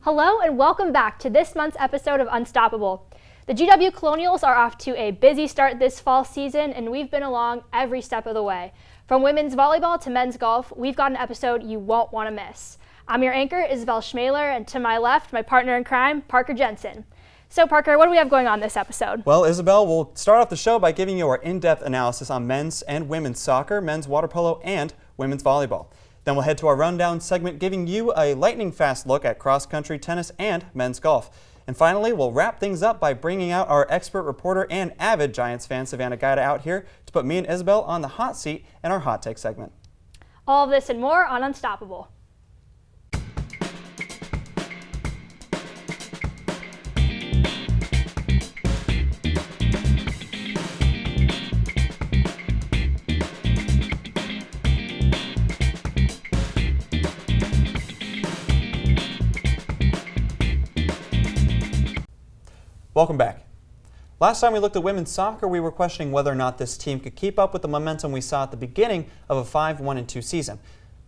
Hello and welcome back to this month's episode of Unstoppable. The GW Colonials are off to a busy start this fall season, and we've been along every step of the way. From women's volleyball to men's golf, we've got an episode you won't want to miss. I'm your anchor, Isabel Schmaler, and to my left, my partner in crime, Parker Jensen. So Parker, what do we have going on this episode? Well, Isabel, we'll start off the show by giving you our in-depth analysis on men's and women's soccer, men's water polo, and women's volleyball. Then we'll head to our rundown segment, giving you a lightning-fast look at cross-country, tennis, and men's golf. And finally, we'll wrap things up by bringing out our expert reporter and avid Giants fan, Savannah Guida, out here to put me and Isabel on the hot seat in our hot take segment. All of this and more on Unstoppable. Welcome back. Last time we looked at women's soccer, we were questioning whether or not this team could keep up with the momentum we saw at the beginning of a 5-1-2 season.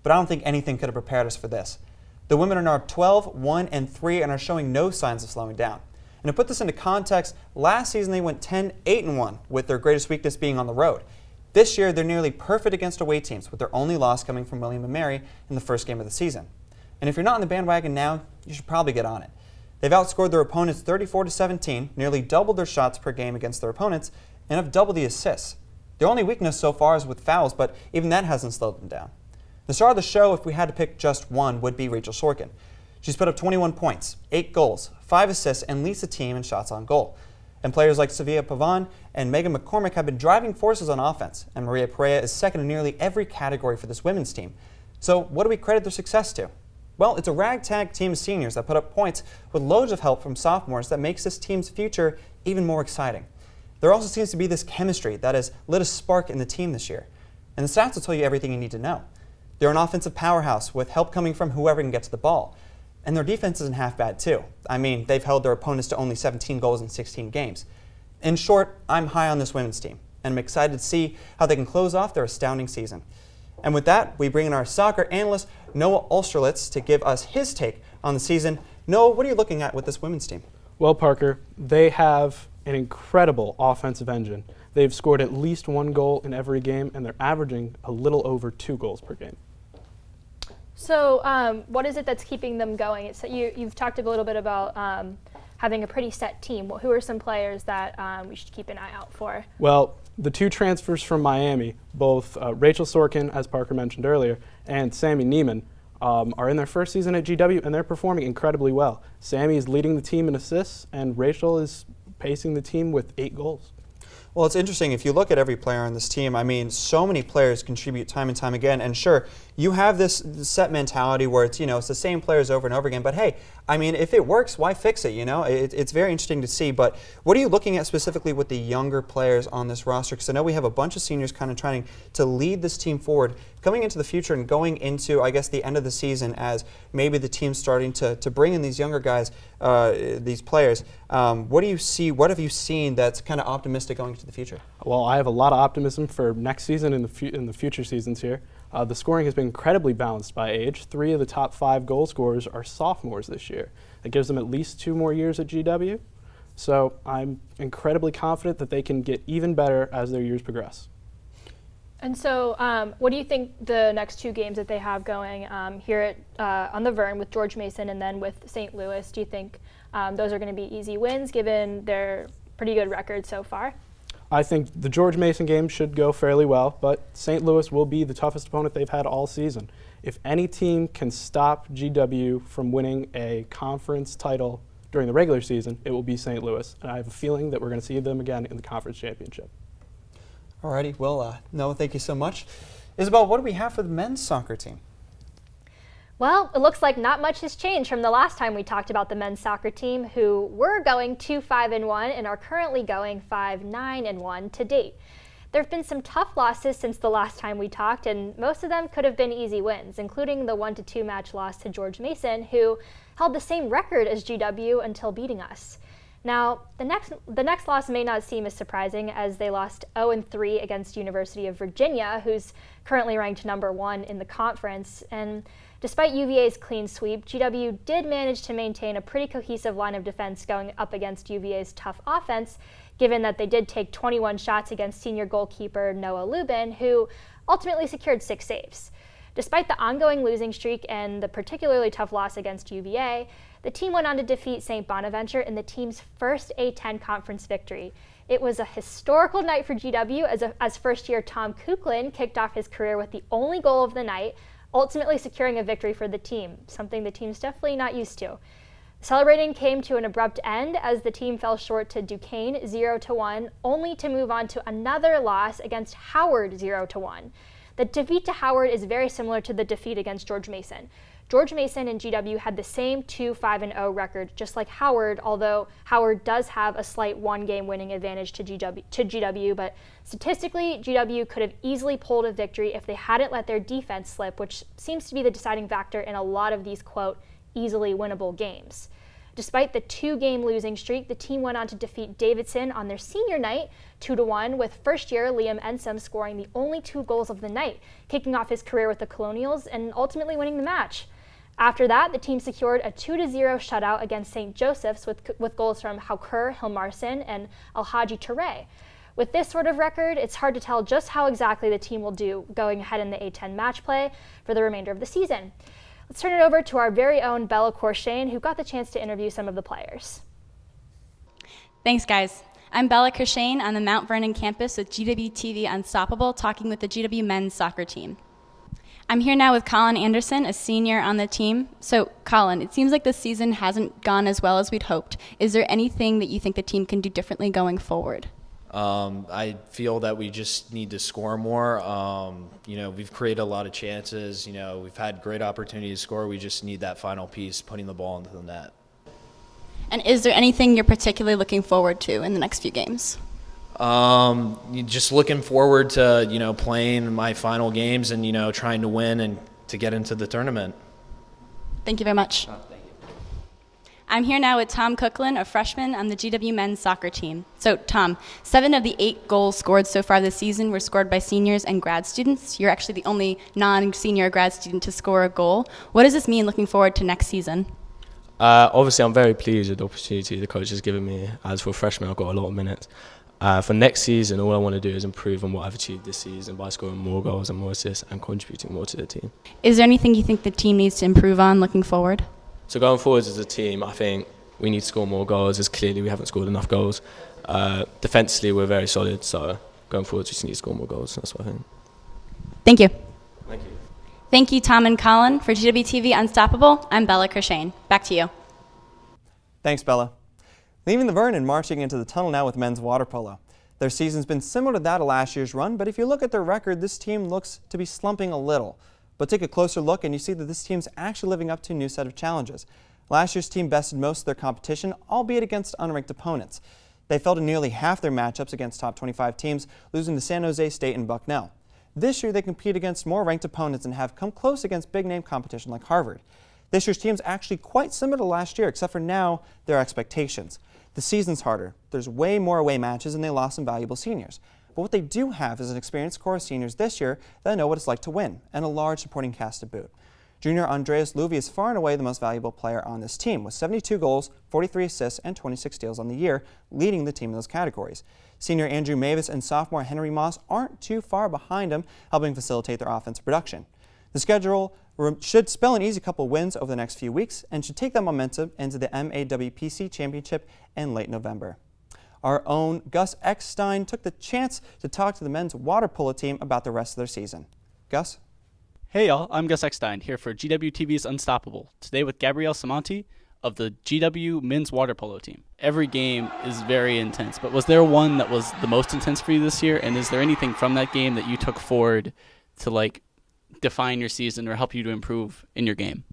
But I don't think anything could have prepared us for this. The women are now 12-1-3 and are showing no signs of slowing down. And to put this into context, last season they went 10-8-1, with their greatest weakness being on the road. This year they're nearly perfect against away teams, with their only loss coming from William & Mary in the first game of the season. And if you're not on the bandwagon now, you should probably get on it. They've outscored their opponents 34-17, nearly doubled their shots per game against their opponents, and have doubled the assists. Their only weakness so far is with fouls, but even that hasn't slowed them down. The star of the show, if we had to pick just one, would be Rachel Sorkin. She's put up 21 points, 8 goals, 5 assists, and leads the team in shots on goal. And players like Sevilla Pavon and Megan McCormick have been driving forces on offense, and Maria Perea is second in nearly every category for this women's team. So what do we credit their success to? Well, it's a ragtag team of seniors that put up points with loads of help from sophomores that makes this team's future even more exciting. There also seems to be this chemistry that has lit a spark in the team this year. And the stats will tell you everything you need to know. They're an offensive powerhouse with help coming from whoever can get to the ball. And their defense isn't half bad too. I mean, they've held their opponents to only 17 goals in 16 games. In short, I'm high on this women's team, and I'm excited to see how they can close off their astounding season. And with that, we bring in our soccer analyst, Noah Ulsterlitz, to give us his take on the season. Noah, what are you looking at with this women's team? Well, Parker, they have an incredible offensive engine. They've scored at least 1 goal in every game, and they're averaging a little over 2 goals per game. So what is it that's keeping them going? You've talked a little bit about having a pretty set team. Who are some players that we should keep an eye out for? Well, the 2 transfers from Miami, both Rachel Sorkin, as Parker mentioned earlier, and Sammy Neiman, are in their first season at GW, and they're performing incredibly well. Sammy is leading the team in assists, and Rachel is pacing the team with 8 goals. Well, it's interesting. If you look at every player on this team, I mean, so many players contribute time and time again. And sure, you have this set mentality where it's, it's the same players over and over again. But hey, I mean, if it works, why fix it, It's very interesting to see. But what are you looking at specifically with the younger players on this roster? Because I know we have a bunch of seniors kind of trying to lead this team forward, coming into the future and going into, I guess, the end of the season as maybe the team's starting to bring in these younger guys, these players. What do you see? What have you seen that's kind of optimistic going into the future? Well, I have a lot of optimism for next season and in the future seasons here. The scoring has been incredibly balanced by age. 3 of the top 5 goal scorers are sophomores this year. That gives them at least 2 more years at GW. So I'm incredibly confident that they can get even better as their years progress. And so what do you think the next 2 games that they have going here on the Vern with George Mason and then with St. Louis, do you think those are going to be easy wins given their pretty good record so far? I think the George Mason game should go fairly well, but St. Louis will be the toughest opponent they've had all season. If any team can stop GW from winning a conference title during the regular season, it will be St. Louis. And I have a feeling that we're going to see them again in the conference championship. Alrighty, well, Noah, thank you so much. Isabel, what do we have for the men's soccer team? Well, it looks like not much has changed from the last time we talked about the men's soccer team, who were going 2-5-1 and are currently going 5-9-1 to date. There have been some tough losses since the last time we talked, and most of them could have been easy wins, including the 1-2 match loss to George Mason, who held the same record as GW until beating us. Now, the next loss may not seem as surprising, as they lost 0-3 against University of Virginia, who's currently ranked number 1 in the conference. And Despite UVA's clean sweep, GW did manage to maintain a pretty cohesive line of defense going up against UVA's tough offense, given that they did take 21 shots against senior goalkeeper Noah Lubin, who ultimately secured 6 saves. Despite the ongoing losing streak and the particularly tough loss against UVA, the team went on to defeat St. Bonaventure in the team's first A10 conference victory. It was a historical night for GW as first-year Tom Kuklin kicked off his career with the only goal of the night, ultimately securing a victory for the team, something the team's definitely not used to. Celebrating came to an abrupt end as the team fell short to Duquesne 0-1, only to move on to another loss against Howard 0-1. The defeat to Howard is very similar to the defeat against George Mason. George Mason and GW had the same 2-5-0 record, just like Howard, although Howard does have a slight one-game winning advantage to GW, but statistically, GW could have easily pulled a victory if they hadn't let their defense slip, which seems to be the deciding factor in a lot of these, quote, easily winnable games. Despite the 2-game losing streak, the team went on to defeat Davidson on their senior night 2-1, with first-year Liam Ensom scoring the only 2 goals of the night, kicking off his career with the Colonials and ultimately winning the match. After that, the team secured a 2-0 shutout against St. Joseph's with goals from Hauker Hilmarsson and Alhaji Touré. With this sort of record, it's hard to tell just how exactly the team will do going ahead in the A10 match play for the remainder of the season. Let's turn it over to our very own Bella Corshane, who got the chance to interview some of the players. Thanks, guys. I'm Bella Corshane on the Mount Vernon campus with GWTV Unstoppable, talking with the GW men's soccer team. I'm here now with Colin Anderson, a senior on the team. So, Colin, it seems like this season hasn't gone as well as we'd hoped. Is there anything that you think the team can do differently going forward? I feel that we just need to score more. We've created a lot of chances. We've had great opportunities to score. We just need that final piece, putting the ball into the net. And is there anything you're particularly looking forward to in the next few games? Just looking forward to, playing my final games and, trying to win and to get into the tournament. Thank you very much. Thank you. I'm here now with Tom Cooklin, a freshman on the GW men's soccer team. So, Tom, 7 of the 8 goals scored so far this season were scored by seniors and grad students. You're actually the only non-senior grad student to score a goal. What does this mean looking forward to next season? Obviously, I'm very pleased with the opportunity the coach has given me. As for a freshman, I've got a lot of minutes. For next season, all I want to do is improve on what I've achieved this season by scoring more goals and more assists and contributing more to the team. Is there anything you think the team needs to improve on looking forward? So going forward as a team, I think we need to score more goals, as clearly we haven't scored enough goals. Defensively, we're very solid, so going forward, we just need to score more goals. That's what I think. Thank you. Thank you. Thank you, Tom and Colin. For GWTV Unstoppable, I'm Bella Corshane. Back to you. Thanks, Bella. Leaving the Vernon, marching into the tunnel now with men's water polo. Their season's been similar to that of last year's run, but if you look at their record, this team looks to be slumping a little. But take a closer look and you see that this team's actually living up to a new set of challenges. Last year's team bested most of their competition, albeit against unranked opponents. They fell to nearly half their matchups against top 25 teams, losing to San Jose State and Bucknell. This year they compete against more ranked opponents and have come close against big-name competition like Harvard. This year's team's actually quite similar to last year, except for now their expectations. The season's harder. There's way more away matches and they lost some valuable seniors. But what they do have is an experienced core of seniors this year that know what it's like to win, and a large supporting cast to boot. Junior Andreas Louvi is far and away the most valuable player on this team, with 72 goals, 43 assists, and 26 steals on the year, leading the team in those categories. Senior Andrew Mavis and sophomore Henry Moss aren't too far behind him, helping facilitate their offensive production. The schedule should spell an easy couple wins over the next few weeks and should take that momentum into the MAWPC Championship in late November. Our own Gus Eckstein took the chance to talk to the men's water polo team about the rest of their season. Gus? Hey y'all, I'm Gus Eckstein here for GWTV's Unstoppable, today with Gabrielle Samonti of the GW men's water polo team. Every game is very intense, but was there one that was the most intense for you this year? And is there anything from that game that you took forward to define your season or help you to improve in your game?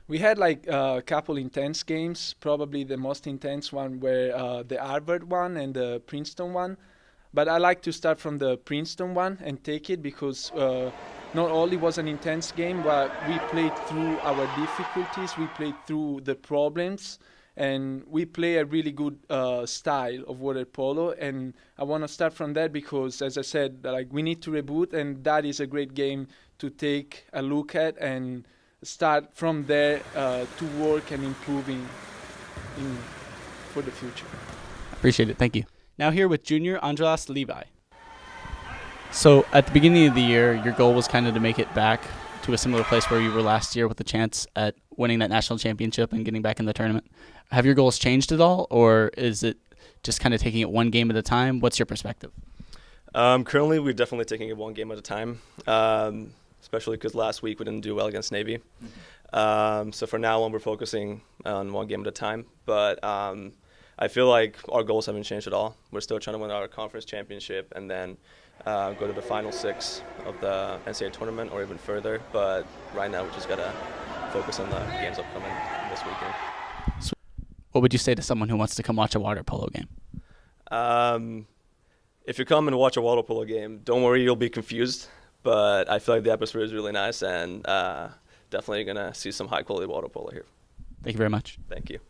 We had a couple intense games. Probably the most intense one were the Harvard one and the Princeton one. But I like to start from the Princeton one and take it because not only was an intense game, but we played through our difficulties, we played through the problems, and we play a really good style of water polo. And I want to start from that because, as I said, we need to reboot, and that is a great game to take a look at and start from there to work and improving for the future. Appreciate it. Thank you. Now here with junior Andras Levi. So at the beginning of the year, your goal was kind of to make it back to a similar place where you were last year with a chance at winning that national championship and getting back in the tournament. Have your goals changed at all, or is it just kind of taking it one game at a time? What's your perspective? Currently, we're definitely taking it one game at a time, especially because last week we didn't do well against Navy. So for now on, we're focusing on one game at a time. But I feel like our goals haven't changed at all. We're still trying to win our conference championship and then go to the final 6 of the NCAA tournament or even further. But right now, we just got to focus on the games upcoming this weekend. What would you say to someone who wants to come watch a water polo game? If you come and watch a water polo game, don't worry, you'll be confused. But I feel like the atmosphere is really nice and definitely going to see some high-quality water polo here. Thank you very much. Thank you.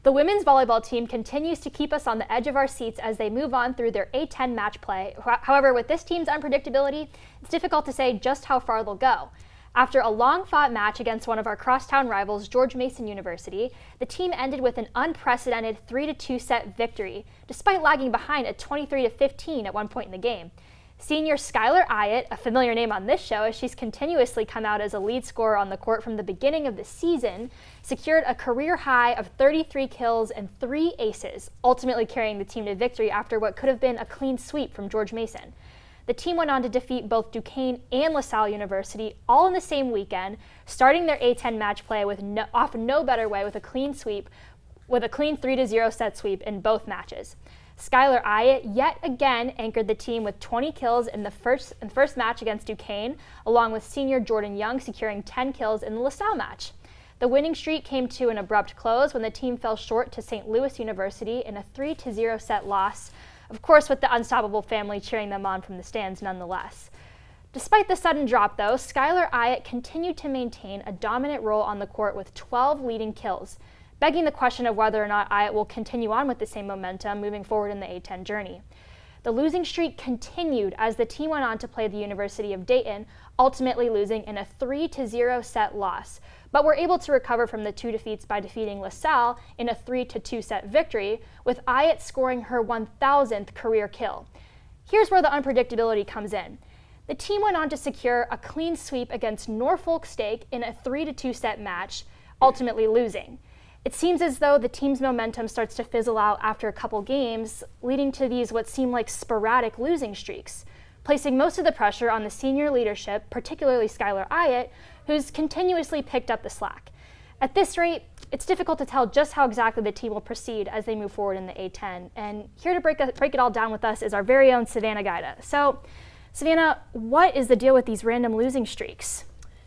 The women's volleyball team continues to keep us on the edge of our seats as they move on through their A10 match play. However, with this team's unpredictability, it's difficult to say just how far they'll go. After a long-fought match against one of our crosstown rivals, George Mason University, the team ended with an unprecedented 3-2 set victory, despite lagging behind at 23-15 at one point in the game. Senior Skylar Ayat, a familiar name on this show as she's continuously come out as a lead scorer on the court from the beginning of the season, secured a career high of 33 kills and 3 aces, ultimately carrying the team to victory after what could have been a clean sweep from George Mason. The team went on to defeat both Duquesne and LaSalle University all in the same weekend, starting their A10 match play with off no better way with a clean sweep, with a clean 3-0 set sweep in both matches. Skylar Ayat yet again anchored the team with 20 kills in the first match against Duquesne, along with senior Jordan Young securing 10 kills in the LaSalle match. The winning streak came to an abrupt close when the team fell short to St. Louis University in a 3-0 set loss, of course with the Unstoppable family cheering them on from the stands nonetheless. Despite the sudden drop, though, Skylar Ayat continued to maintain a dominant role on the court with 12 leading kills, begging the question of whether or not Ayat will continue on with the same momentum moving forward in the A10 journey. The losing streak continued as the team went on to play the University of Dayton, ultimately losing in a 3-0 set loss, but were able to recover from the 2 defeats by defeating LaSalle in a 3-2 set victory, with Ayat scoring her 1,000th career kill. Here's where the unpredictability comes in. The team went on to secure a clean sweep against Norfolk State in a 3-2 set match, ultimately losing. It seems as though the team's momentum starts to fizzle out after a couple games, leading to these what seem like sporadic losing streaks, placing most of the pressure on the senior leadership, particularly Skylar Ayat, who's continuously picked up the slack. At this rate, it's difficult to tell just how exactly the team will proceed as they move forward in the A10. And here to break it all down with us is our very own Savannah Gaida. So, Savannah, what is the deal with these random losing streaks?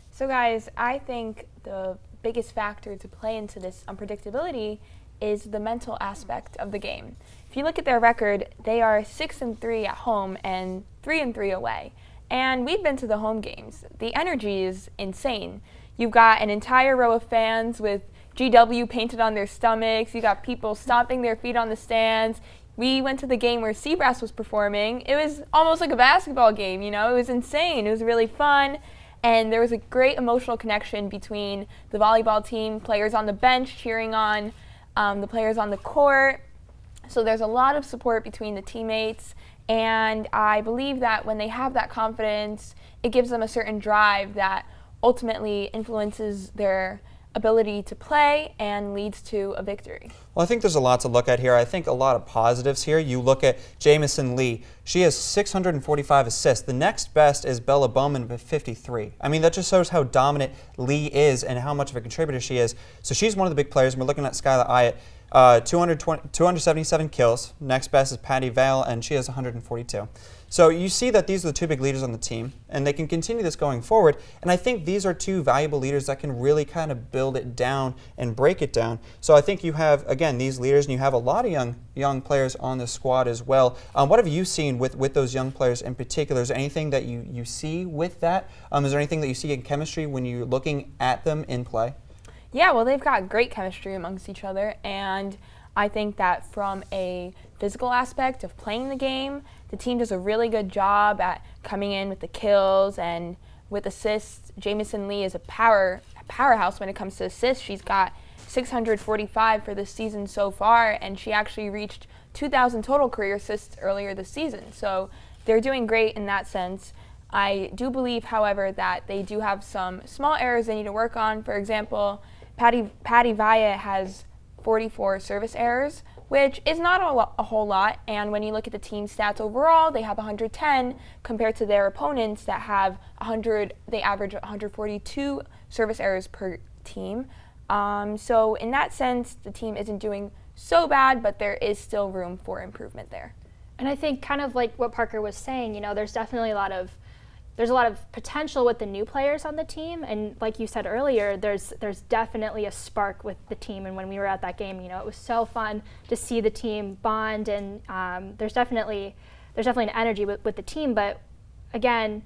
So guys, I think the biggest factor to play into this unpredictability is the mental aspect of the game. If you look at their record, they are 6-3 at home and 3-3 away. And we've been to the home games. The energy is insane. You've got an entire row of fans with GW painted on their stomachs. You got people stomping their feet on the stands. We went to the game where Seabrass was performing. It was almost like a basketball game, you know? It was insane. It was really fun. And there was a great emotional connection between the volleyball team, players on the bench cheering on the players on the court. So there's a lot of support between the teammates. And I believe that when they have that confidence, it gives them a certain drive that ultimately influences their ability to play and leads to a victory. Well, I think there's a lot to look at here. I think a lot of positives here. You look at Jamison Lee. She has 645 assists. The next best is Bella Bowman with 53. I mean, that just shows how dominant Lee is and how much of a contributor she is. So she's one of the big players. And we're looking at Skylar Ayat, 277 kills. Next best is Patty Vale, and she has 142. So you see that these are the 2 big leaders on the team, and they can continue this going forward. And I think these are 2 valuable leaders that can really kind of build it down and break it down. So I think you have, again, these leaders, and you have a lot of young players on the squad as well. What have you seen with those young players in particular? Is there anything that you see with that? Is there anything that you see in chemistry when you're looking at them in play? Yeah, well, they've got great chemistry amongst each other, and I think that from a physical aspect of playing the game, the team does a really good job at coming in with the kills and with assists. Jamison Lee is a powerhouse when it comes to assists. She's got 645 for this season so far, and she actually reached 2,000 total career assists earlier this season. So they're doing great in that sense. I do believe, however, that they do have some small errors they need to work on. For example, Patty Vaya has 44 service errors, which is not a whole lot. And when you look at the team stats overall, they have 110 compared to their opponents that have 100. They average 142 service errors per team. So in that sense, the team isn't doing so bad, but there is still room for improvement there. And I think kind of like what Parker was saying, you know, there's definitely a lot of potential with the new players on the team, and like you said earlier, there's definitely a spark with the team. And when we were at that game, you know, it was so fun to see the team bond, and there's definitely an energy with the team. But again,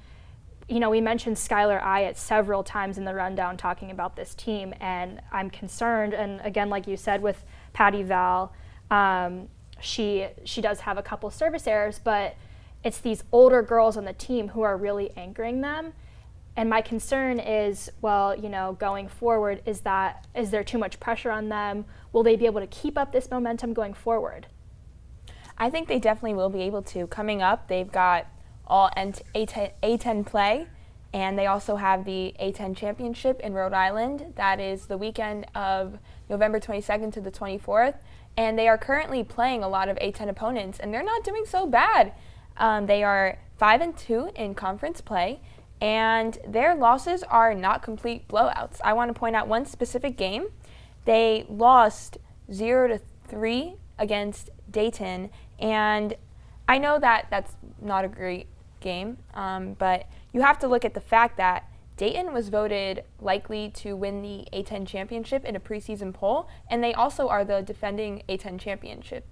you know, we mentioned Skylar Ayatt several times in the rundown talking about this team, and I'm concerned. And again, like you said, with Patty Val, she does have a couple service errors, but it's these older girls on the team who are really anchoring them. And my concern is, well, you know, going forward, is there too much pressure on them? Will they be able to keep up this momentum going forward? I think they definitely will be able to. Coming up, they've got all A10 play, and they also have the A10 championship in Rhode Island. That is the weekend of November 22nd to the 24th. And they are currently playing a lot of A10 opponents, and they're not doing so bad. They are 5-2 in conference play, and their losses are not complete blowouts. I want to point out one specific game. They lost 0-3 against Dayton, and I know that that's not a great game, but you have to look at the fact that Dayton was voted likely to win the A10 championship in a preseason poll, and they also are the defending A10 championship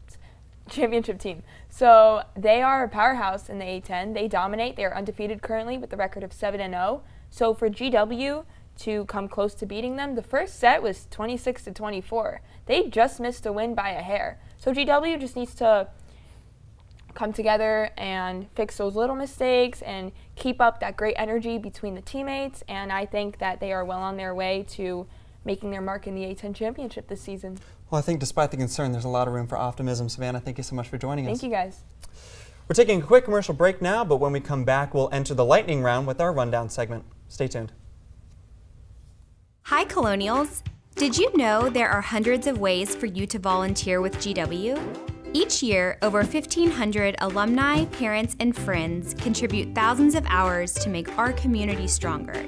team. So they are a powerhouse in the A10. They dominate. They are undefeated currently with the record of 7-0. So for GW to come close to beating them, the first set was 26-24. They just missed a win by a hair. So GW just needs to come together and fix those little mistakes and keep up that great energy between the teammates. And I think that they are well on their way to making their mark in the A10 championship this season. Well, I think despite the concern, there's a lot of room for optimism. Savannah, thank you so much for joining us. Thank you, guys. We're taking a quick commercial break now, but when we come back, we'll enter the lightning round with our rundown segment. Stay tuned. Hi, Colonials. Did you know there are hundreds of ways for you to volunteer with GW? Each year, over 1,500 alumni, parents, and friends contribute thousands of hours to make our community stronger.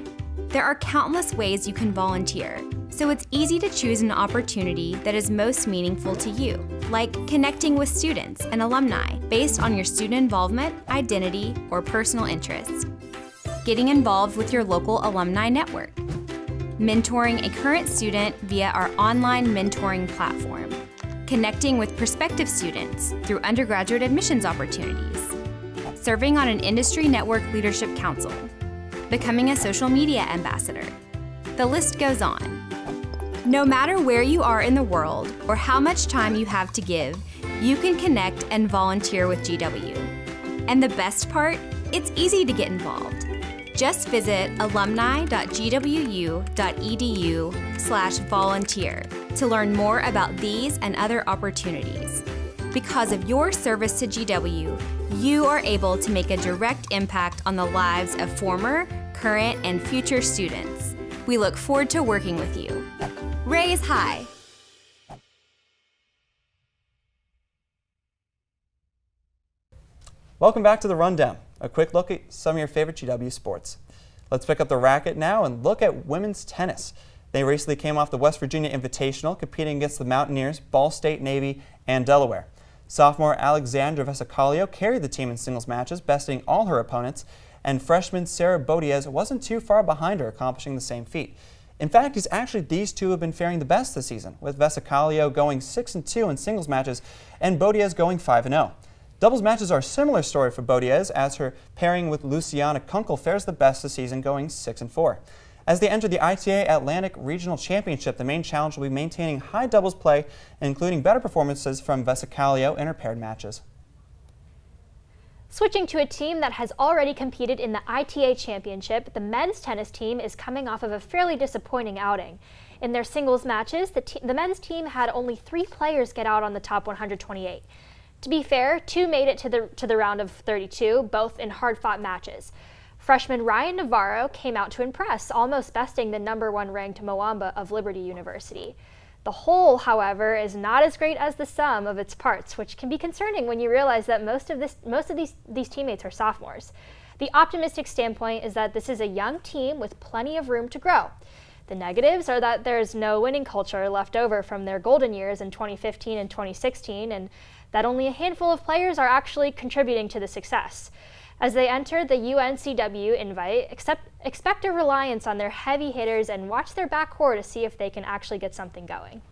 There are countless ways you can volunteer, so it's easy to choose an opportunity that is most meaningful to you, like connecting with students and alumni based on your student involvement, identity, or personal interests, getting involved with your local alumni network, mentoring a current student via our online mentoring platform, connecting with prospective students through undergraduate admissions opportunities, serving on an industry network leadership council, becoming a social media ambassador. The list goes on. No matter where you are in the world or how much time you have to give, you can connect and volunteer with GW. And the best part, it's easy to get involved. Just visit alumni.gwu.edu/volunteer to learn more about these and other opportunities. Because of your service to GW, you are able to make a direct impact on the lives of former, current, and future students. We look forward to working with you. Raise high. Welcome back to the Rundown, a quick look at some of your favorite GW sports. Let's pick up the racket now and look at women's tennis. They recently came off the West Virginia Invitational, competing against the Mountaineers, Ball State, Navy, and Delaware. Sophomore Alexandra Vesicalio carried the team in singles matches, besting all her opponents, and freshman Sarah Bodiez wasn't too far behind her, accomplishing the same feat. In fact, it's actually these two have been faring the best this season, with Vesicalio going 6-2 in singles matches and Bodiez going 5-0. Doubles matches are a similar story for Bodiez, as her pairing with Luciana Kunkel fares the best this season, going 6-4. As they enter the ITA Atlantic Regional Championship, the main challenge will be maintaining high doubles play, including better performances from Vesicalio in her paired matches. Switching to a team that has already competed in the ITA Championship, the men's tennis team is coming off of a fairly disappointing outing. In their singles matches, the men's team had only 3 players get out on the top 128. To be fair, 2 made it to the round of 32, both in hard-fought matches. Freshman Ryan Navarro came out to impress, almost besting the #1 ranked Mwamba of Liberty University. The whole, however, is not as great as the sum of its parts, which can be concerning when you realize that most of these teammates are sophomores. The optimistic standpoint is that this is a young team with plenty of room to grow. The negatives are that there's no winning culture left over from their golden years in 2015 and 2016, and that only a handful of players are actually contributing to the success. As they enter the UNCW invite, expect a reliance on their heavy hitters and watch their backcourt to see if they can actually get something going.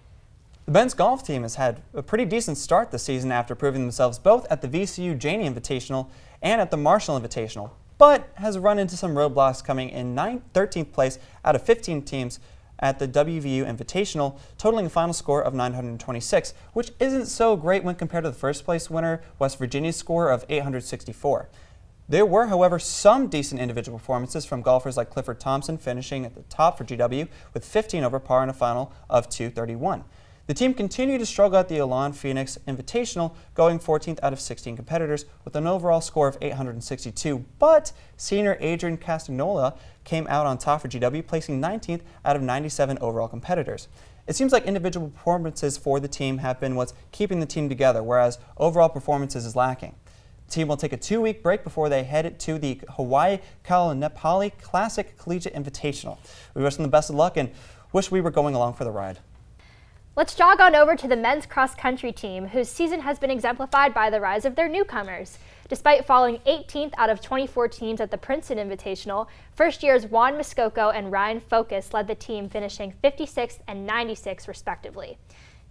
The men's golf team has had a pretty decent start this season after proving themselves both at the VCU Janney Invitational and at the Marshall Invitational, but has run into some roadblocks coming in 13th place out of 15 teams at the WVU Invitational, totaling a final score of 926, which isn't so great when compared to the first place winner, West Virginia's score of 864. There were, however, some decent individual performances from golfers like Clifford Thompson finishing at the top for GW with 15 over par in a final of 231. The team continued to struggle at the Elan Phoenix Invitational, going 14th out of 16 competitors with an overall score of 862, but senior Adrian Castagnola came out on top for GW, placing 19th out of 97 overall competitors. It seems like individual performances for the team have been what's keeping the team together, whereas overall performances is lacking. The team will take a 2-week break before they head to the Hawaii Kalanapali Classic Collegiate Invitational. We wish them the best of luck and wish we were going along for the ride. Let's jog on over to the men's cross-country team, whose season has been exemplified by the rise of their newcomers. Despite falling 18th out of 24 teams at the Princeton Invitational, first years Juan Muskoka and Ryan Focus led the team, finishing 56th and 96th respectively.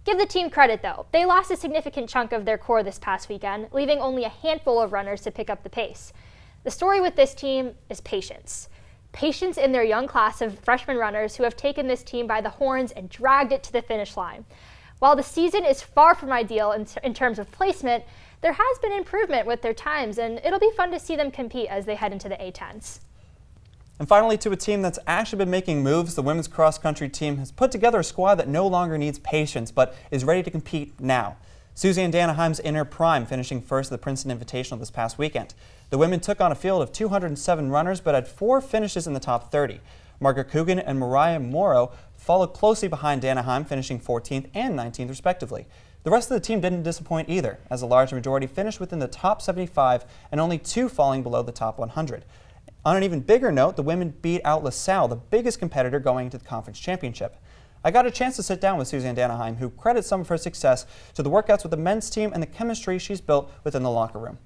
Give the team credit though, they lost a significant chunk of their core this past weekend, leaving only a handful of runners to pick up the pace. The story with this team is patience. Patience in their young class of freshman runners who have taken this team by the horns and dragged it to the finish line. While the season is far from ideal in terms of placement, there has been improvement with their times, and it'll be fun to see them compete as they head into the A10s. And finally, to a team that's actually been making moves, the women's cross-country team has put together a squad that no longer needs patience, but is ready to compete now. Suzanne Danaheim's in her prime, finishing first at the Princeton Invitational this past weekend. The women took on a field of 207 runners, but had 4 finishes in the top 30. Margaret Coogan and Mariah Morrow followed closely behind Danaheim, finishing 14th and 19th respectively. The rest of the team didn't disappoint either, as a large majority finished within the top 75 and only 2 falling below the top 100. On an even bigger note, the women beat out LaSalle, the biggest competitor going to the conference championship. I got a chance to sit down with Suzanne Danaheim, who credits some of her success to the workouts with the men's team and the chemistry she's built within the locker room.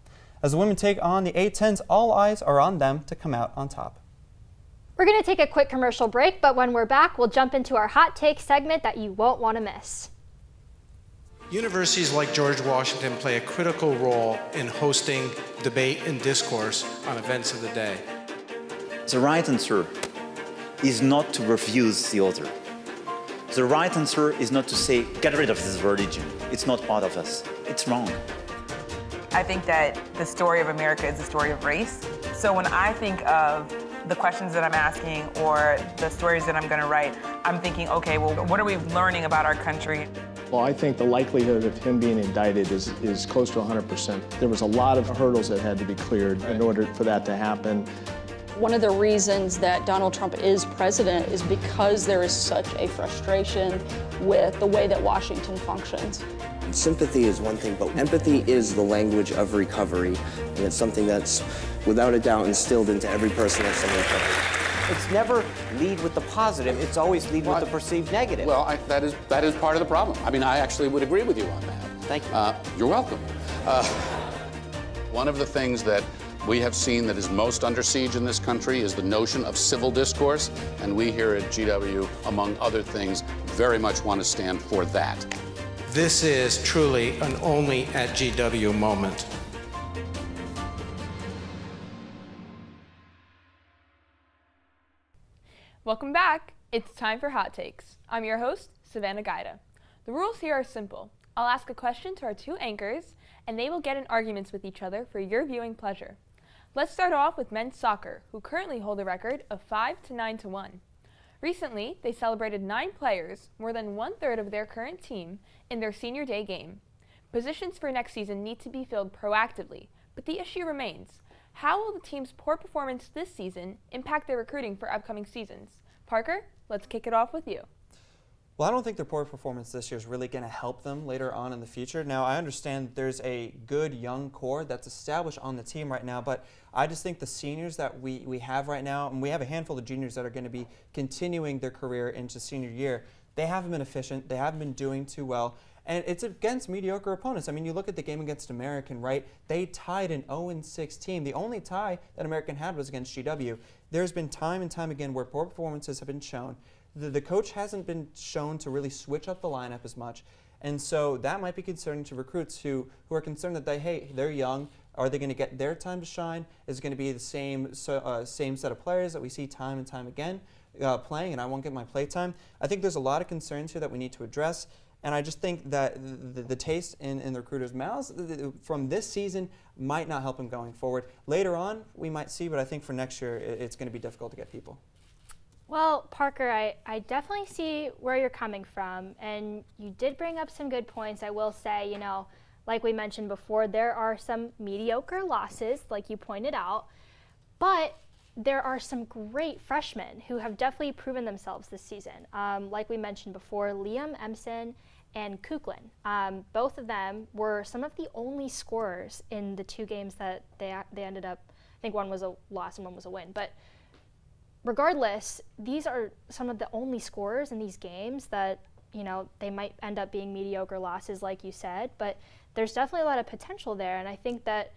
As the women take on the A10s, all eyes are on them to come out on top. We're going to take a quick commercial break, but when we're back, we'll jump into our hot take segment that you won't want to miss. Universities like George Washington play a critical role in hosting debate and discourse on events of the day. The right answer is not to refuse the other. The right answer is not to say, get rid of this religion. It's not part of us. It's wrong. I think that the story of America is the story of race. So when I think of the questions that I'm asking or the stories that I'm going to write, I'm thinking, okay, well, what are we learning about our country? Well, I think the likelihood of him being indicted is close to 100%. There was a lot of hurdles that had to be cleared in order for that to happen. One of the reasons that Donald Trump is president is because there is such a frustration with the way that Washington functions. Sympathy is one thing, but empathy is the language of recovery, and it's something that's without a doubt instilled into every person that's in recovery. It's never lead with the positive, it's always lead with the perceived negative. Well, that is part of the problem. I mean, I actually would agree with you on that. Thank you. You're welcome. One of the things that we have seen that is most under siege in this country is the notion of civil discourse, and we here at GW, among other things, very much want to stand for that. This is truly an only at GW moment. Welcome back. It's time for Hot Takes. I'm your host, Savannah Gaida. The rules here are simple. I'll ask a question to our two anchors, and they will get in arguments with each other for your viewing pleasure. Let's start off with men's soccer, who currently hold a record of 5-9-1. Recently, they celebrated 9 players, more than 1/3 of their current team, in their senior day game. Positions for next season need to be filled proactively, but the issue remains. How will the team's poor performance this season impact their recruiting for upcoming seasons? Parker, let's kick it off with you. Well, I don't think their poor performance this year is really going to help them later on in the future. Now, I understand there's a good young core that's established on the team right now, but I just think the seniors that we have right now, and we have a handful of juniors that are going to be continuing their career into senior year, they haven't been efficient, they haven't been doing too well, and it's against mediocre opponents. I mean, you look at the game against American, right? They tied an 0-6 team. The only tie that American had was against GW. There's been time and time again where poor performances have been shown. The coach hasn't been shown to really switch up the lineup as much, and so that might be concerning to recruits who are concerned that they're young. Are they going to get their time to shine? Is it going to be the same set of players that we see time and time again playing, and I won't get my play time? I think there's a lot of concerns here that we need to address, and I just think that the taste in the recruiters' mouths from this season might not help them going forward. Later on, we might see, but I think for next year, it's going to be difficult to get people. Well, Parker, I definitely see where you're coming from, and you did bring up some good points. I will say, you know, like we mentioned before, there are some mediocre losses, like you pointed out, but there are some great freshmen who have definitely proven themselves this season. Like we mentioned before, Liam Emson and Kuklin. Both of them were some of the only scorers in the 2 games that they ended up, I think one was a loss and one was a win, but regardless, these are some of the only scorers in these games that, you know, they might end up being mediocre losses, like you said, but there's definitely a lot of potential there. And I think that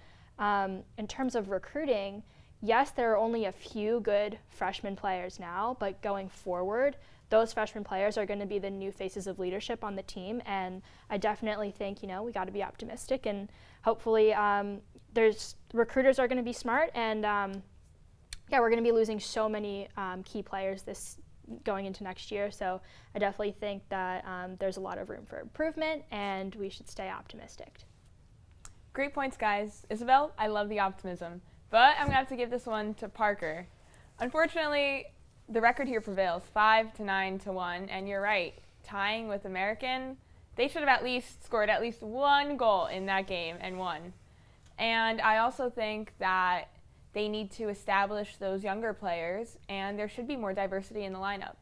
in terms of recruiting, yes, there are only a few good freshman players now, but going forward, those freshman players are going to be the new faces of leadership on the team. And I definitely think, you know, we got to be optimistic, and hopefully recruiters are going to be smart, and yeah, we're going to be losing so many key players going into next year, so I definitely think that there's a lot of room for improvement, and we should stay optimistic. Great points, guys. Isabel, I love the optimism, but I'm going to have to give this one to Parker. Unfortunately, the record here prevails, 5-9-1, and you're right, tying with American, they should have at least scored at least 1 goal in that game and won. And I also think that they need to establish those younger players, and there should be more diversity in the lineup.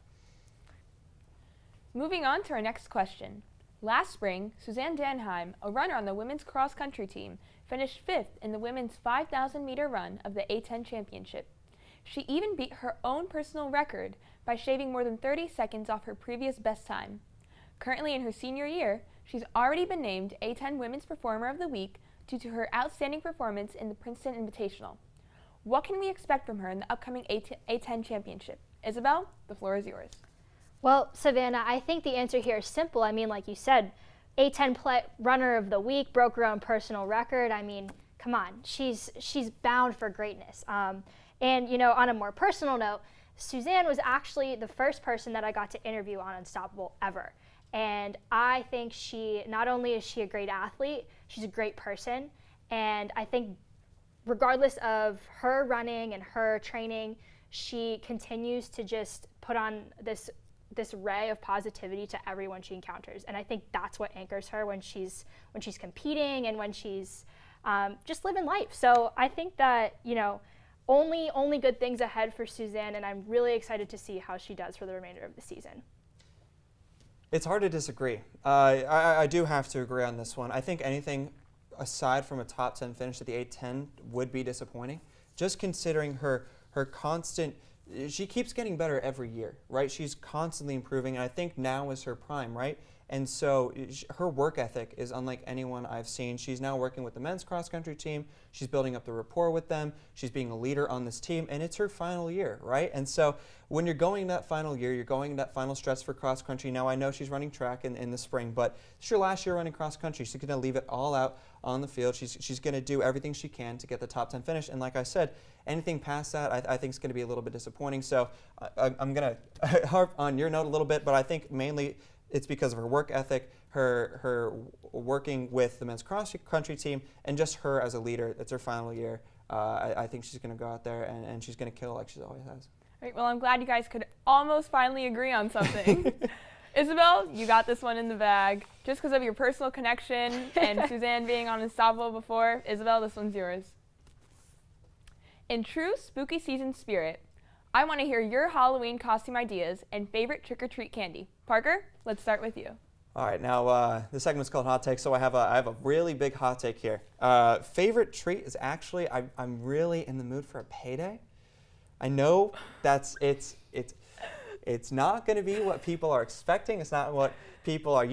Moving on to our next question. Last spring, Suzanne Danheim, a runner on the women's cross-country team, finished 5th in the women's 5,000-meter run of the A10 championship. She even beat her own personal record by shaving more than 30 seconds off her previous best time. Currently in her senior year, she's already been named A10 Women's Performer of the Week due to her outstanding performance in the Princeton Invitational. What can we expect from her in the upcoming A10 championship? Isabel, the floor is yours. Well, Savannah, I think the answer here is simple. I mean, like you said, A10 runner of the week, broke her own personal record. I mean, come on, she's bound for greatness. And, you know, on a more personal note, Suzanne was actually the first person that I got to interview on Unstoppable ever. And I think not only is she a great athlete, she's a great person. And I think regardless of her running and her training, she continues to just put on this ray of positivity to everyone she encounters. And I think that's what anchors her when she's competing and when she's just living life. So I think that, you know, only good things ahead for Suzanne, and I'm really excited to see how she does for the remainder of the season. It's hard to disagree. I do have to agree on this one. I think anything aside from a top 10 finish at the A10 would be disappointing. Just considering her constant, she keeps getting better every year, right? She's constantly improving, and I think now is her prime, right? And so her work ethic is unlike anyone I've seen. She's now working with the men's cross-country team. She's building up the rapport with them. She's being a leader on this team, and it's her final year, right? And so when you're going that final year, you're going that final stretch for cross-country. Now, I know she's running track in the spring, but it's her last year running cross-country. She's going to leave it all out on the field. She's going to do everything she can to get the top 10 finish. And like I said, anything past that, I think is going to be a little bit disappointing. So I'm going to harp on your note a little bit, but I think mainly it's because of her work ethic, her working with the men's cross country team, and just her as a leader. It's her final year. I think she's going to go out there and she's going to kill like she always has. All right, well, I'm glad you guys could almost finally agree on something. Isabel, you got this one in the bag. Just because of your personal connection and Suzanne being on Unstoppable before, Isabel, this one's yours. In true spooky season spirit, I want to hear your Halloween costume ideas and favorite trick-or-treat candy. Parker, let's start with you. All right, now this segment's called Hot Take, so I have a really big hot take here. Favorite treat is actually, I'm really in the mood for a payday. I know it's not going to be what people are expecting. It's not what people are,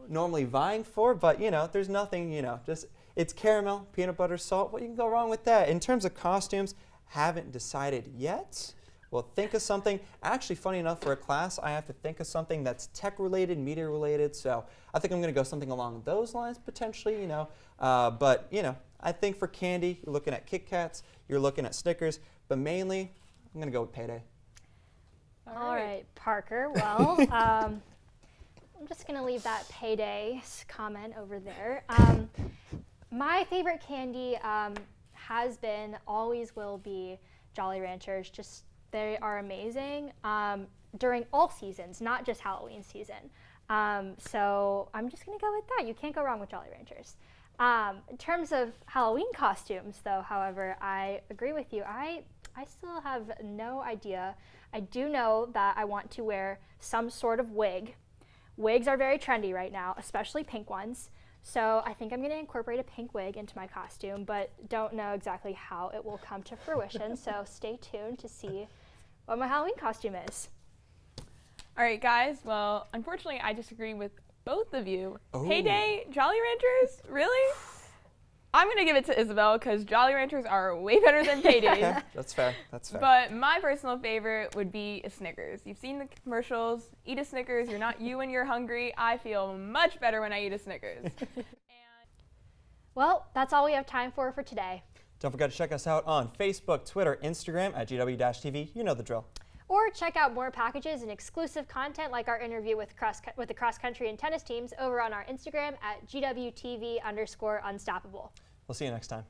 normally vying for, but, there's nothing, just it's caramel, peanut butter, salt. What you can go wrong with that? In terms of costumes, haven't decided yet. We'll think of something. Actually, funny enough, for a class, I have to think of something that's tech-related, media-related. So I think I'm going to go something along those lines, potentially, But, I think for candy, you're looking at Kit Kats, you're looking at Snickers, but mainly, I'm going to go with payday. All right, Parker. Well, I'm just going to leave that payday comment over there. My favorite candy has been, always will be Jolly Ranchers. Just they are amazing during all seasons, not just Halloween season. So I'm just going to go with that. You can't go wrong with Jolly Ranchers. In terms of Halloween costumes, though, however, I agree with you. I still have no idea. I do know that I want to wear some sort of wig. Wigs are very trendy right now, especially pink ones. So I think I'm going to incorporate a pink wig into my costume, but don't know exactly how it will come to fruition. So stay tuned to see what my Halloween costume is. All right, guys. Well, unfortunately, I disagree with both of you. Oh. Payday, Jolly Ranchers? Really? I'm going to give it to Isabel because Jolly Ranchers are way better than Paydays. That's fair. That's fair. But my personal favorite would be a Snickers. You've seen the commercials. Eat a Snickers. You're not you when you're hungry. I feel much better when I eat a Snickers. Well, that's all we have time for today. Don't forget to check us out on Facebook, Twitter, Instagram at GW-TV. You know the drill. Or check out more packages and exclusive content like our interview with the cross country and tennis teams over on our Instagram at GWTV_Unstoppable. We'll see you next time.